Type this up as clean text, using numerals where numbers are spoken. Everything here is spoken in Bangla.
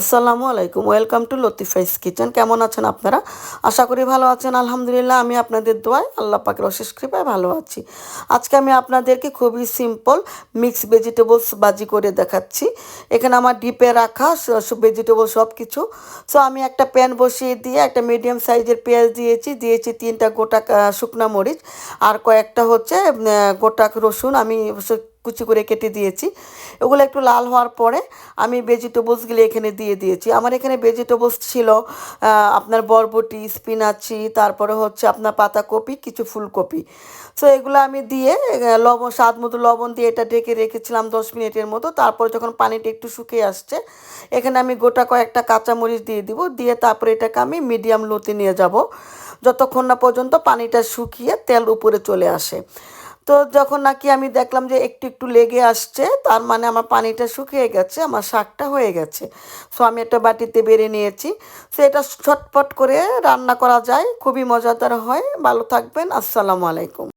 আসসালামু আলাইকুম, ওয়েলকাম টু লতিফাইস কিচেন। কেমন আছেন আপনারা? আশা করি ভালো আছেন। আলহামদুলিল্লাহ, আমি আপনাদের দোয়ায় আল্লাহ পাকের অশেষ কৃপায় ভালো আছি। আজকে আমি আপনাদেরকে খুবই সিম্পল মিক্স ভেজিটেবলস ভাজি করে দেখাচ্ছি। এখানে আমার ডিপে রাখা ভেজিটেবল সব কিছু। সো আমি একটা প্যান বসিয়ে দিয়ে একটা মিডিয়াম সাইজের পেঁয়াজ দিয়েছি 3টা গোটা শুকনা মরিচ, আর কয়েকটা হচ্ছে গোটা রসুন আমি কুচি করে কেটে দিয়েছি। ওগুলো একটু লাল হওয়ার পরে আমি ভেজিটেবলসগুলো এখানে দিয়েছি। আমার এখানে ভেজিটেবলস ছিল আপনার বরবটি, স্পিনাচি, তারপরে হচ্ছে আপনার পাতাকপি, কিছু ফুলকপি। সো এগুলো আমি দিয়ে লবণ, স্বাদ মতো লবণ দিয়ে এটা ঢেকে রেখেছিলাম 10 মিনিটের মতো। তারপর যখন পানিটা একটু শুকিয়ে আসছে, এখানে আমি গোটা কয়েকটা কাঁচামরিচ দিয়ে দিব। দিয়ে তারপরে এটাকে আমি মিডিয়াম লোতে নিয়ে যাব, যতক্ষণ না পর্যন্ত পানিটা শুকিয়ে তেল উপরে চলে আসে। তো যখন নাকি আমি দেখলাম যে একটু একটু লেগে আসছে, তার মানে আমার পানিটা শুকিয়ে গেছে, আমার শাকটা হয়ে গেছে। সো আমি একটা বাটিতে বেড়ে নিয়েছি। সো এটা ছটপট করে রান্না করা যায়, খুবই মজাদার হয়। ভালো থাকবেন। আসসালামু আলাইকুম।